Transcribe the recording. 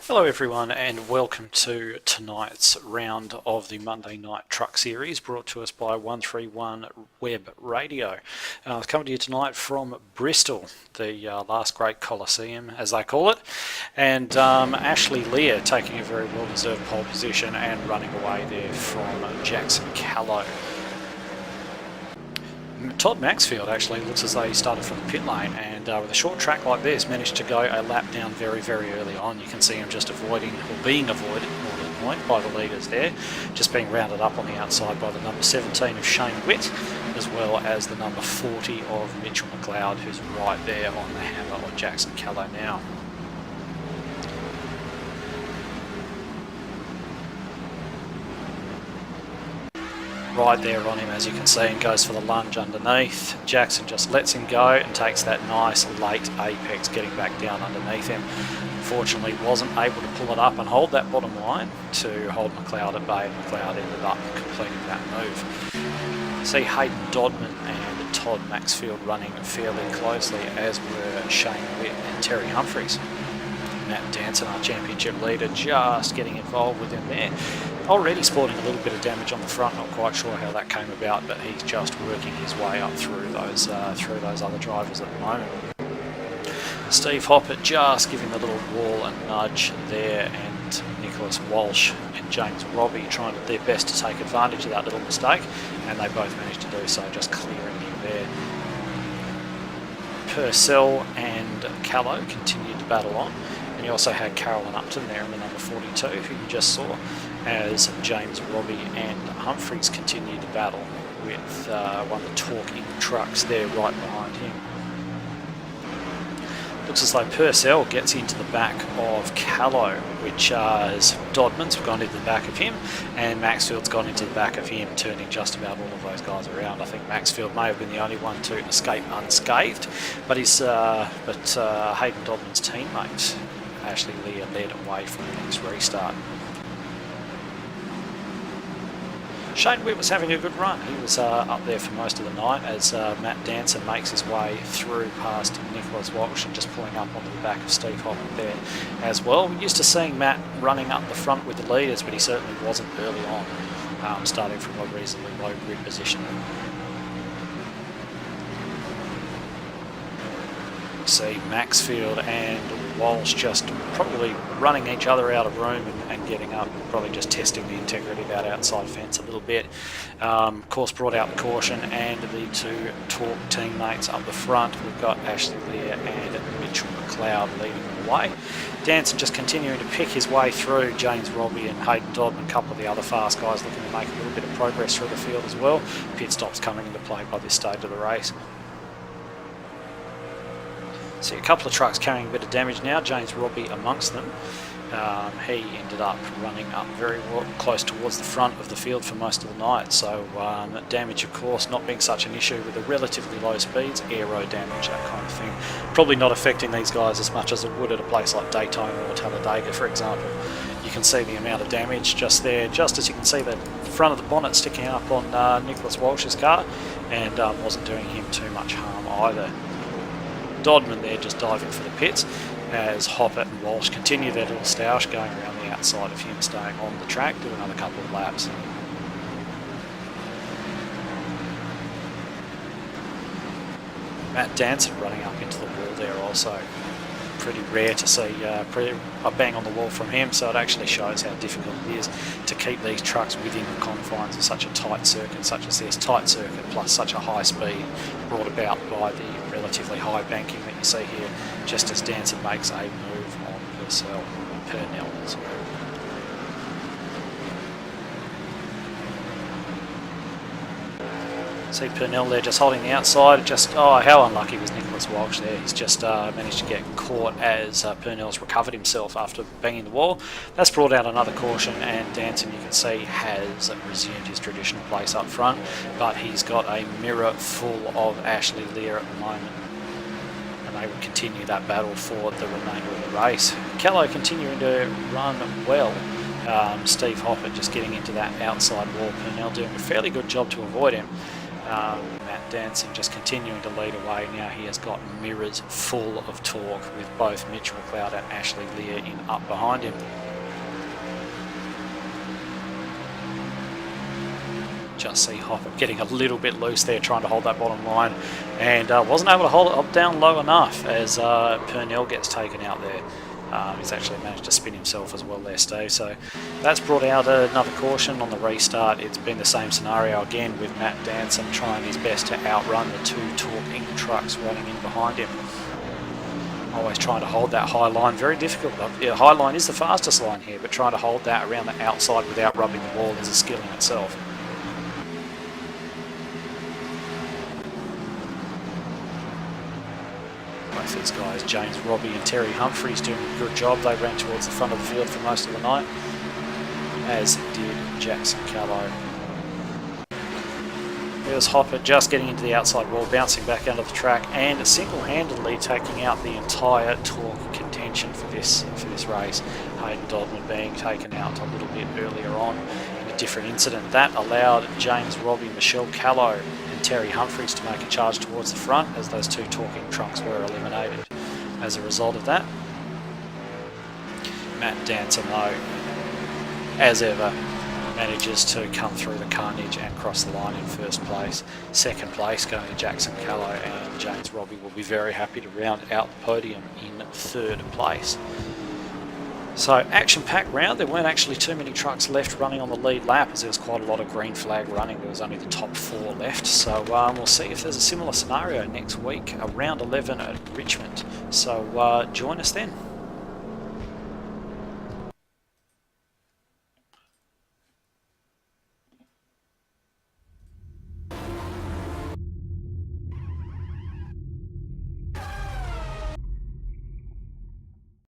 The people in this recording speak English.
Hello everyone and welcome to tonight's round of the Monday Night Truck Series brought to us by 131 Web Radio. It's coming to you tonight from Bristol, the last great Coliseum as they call it, and Ashley Lear taking a very well-deserved pole position and running away there from Jackson Callow. Todd Maxfield actually looks as though he started from the pit lane and with a short track like this managed to go a lap down very early on. You can see him just avoiding, or being avoided more to the point, by the leaders there, just being rounded up on the outside by the number 17 of Shane Witt, as well as the number 40 of Mitchell McLeod, who's right there on the hammer of Jackson Callow now. Right there on him, as you can see, and goes for the lunge underneath. Jackson just lets him go and takes that nice late apex, getting back down underneath him. Unfortunately wasn't able to pull it up and hold that bottom line to hold McLeod at bay, and McLeod ended up completing that move. See Hayden Dodman and Todd Maxfield running fairly closely, as were Shane Witt and Terry Humphries. Matt Danson, our championship leader, just getting involved with him there. Already sporting a little bit of damage on the front, not quite sure how that came about, but he's just working his way up through those other drivers at the moment. Steve Hoppert just giving the little wall a nudge there, and Nicholas Walsh and James Robbie trying their best to take advantage of that little mistake, and they both managed to do so, just clearing him there. Purcell and Callow continued to battle on, and you also had Carolyn Upton there in the number 42, who you just saw, as James Robbie and Humphries continued to battle with one of the talking trucks there right behind him. Looks as though Purcell gets into the back of Callow, which is Dodman's gone into the back of him, and Maxfield's gone into the back of him, turning just about all of those guys around. I think Maxfield may have been the only one to escape unscathed, but Hayden Dodman's teammate Ashley Lear led away from the next restart. Shane Witt was having a good run. He was up there for most of the night as Matt Danson makes his way through past Nicholas Walsh and just pulling up onto the back of Steve Hoppert there as well. We're used to seeing Matt running up the front with the leaders, but he certainly wasn't early on, starting from a reasonably low grid position. See Maxfield and Walsh just probably running each other out of room and getting up, probably just testing the integrity of that outside fence a little bit. Of course, brought out the caution and the two Torque teammates up the front. We've got Ashley Lear and Mitchell McLeod leading the way. Danson just continuing to pick his way through James Robbie and Hayden Dodman, a couple of the other fast guys looking to make a little bit of progress through the field as well. Pit stops coming into play by this stage of the race. See a couple of trucks carrying a bit of damage now, James Robbie amongst them. He ended up running up very close towards the front of the field for most of the night, so damage of course not being such an issue with the relatively low speeds, aero damage, that kind of thing. Probably not affecting these guys as much as it would at a place like Daytona or Talladega, for example. You can see the amount of damage just there, just as you can see the front of the bonnet sticking up on Nicholas Walsh's car, and wasn't doing him too much harm either. Dodman there just diving for the pits as Hoppert and Walsh continue their little stoush, going around the outside of him, staying on the track, do another couple of laps. Matt Danson running up into the wall there also. Pretty rare to see a bang on the wall from him, so it actually shows how difficult it is to keep these trucks within the confines of such a tight circuit such as this. Tight circuit plus such a high speed brought about by the relatively high banking that you see here, just as Danson makes a move on Purnell. See Purnell there just holding the outside. How unlucky was Nicholas Walsh there. He's just managed to get caught as Purnell's recovered himself after banging the wall. That's brought out another caution, and Danson, you can see, has resumed his traditional place up front, but he's got a mirror full of Ashley Lear at the moment, and they will continue that battle for the remainder of the race. Callow continuing to run well. Steve Hoppert just getting into that outside wall. Purnell doing a fairly good job to avoid him. Matt Matt Danson just continuing to lead away. Now he has got mirrors full of torque with both Mitch McLeod and Ashley Lear in up behind him. Just see Hopper getting a little bit loose there, trying to hold that bottom line, and wasn't able to hold it up down low enough as Purnell gets taken out there. He's actually managed to spin himself as well there, Steve. So that's brought out another caution on the restart. It's been the same scenario again with Matt Danson trying his best to outrun the two talking trucks running in behind him. Always trying to hold that high line, very difficult. Yeah, high line is the fastest line here, but trying to hold that around the outside without rubbing the wall is a skill in itself. Both these guys, James Robbie and Terry Humphreys, doing a good job. They ran towards the front of the field for most of the night, as did Jackson Callow. There's Hopper just getting into the outside wall, bouncing back onto the track, and single-handedly taking out the entire torque contention for this race. Hayden Dodman being taken out a little bit earlier on in a different incident. That allowed James Robbie, Michelle Callow and Terry Humphreys to make a charge towards the front, as those two talking trunks were eliminated as a result of that. Matt Danson, though, as ever, manages to come through the carnage and cross the line in first place. Second place going to Jackson Callow, and James Robbie will be very happy to round out the podium in third place. So action-packed round. There weren't actually too many trucks left running on the lead lap, as there was quite a lot of green flag running. There was only the top 4 left. So we'll see if there's a similar scenario next week, around 11 at Richmond. So join us then.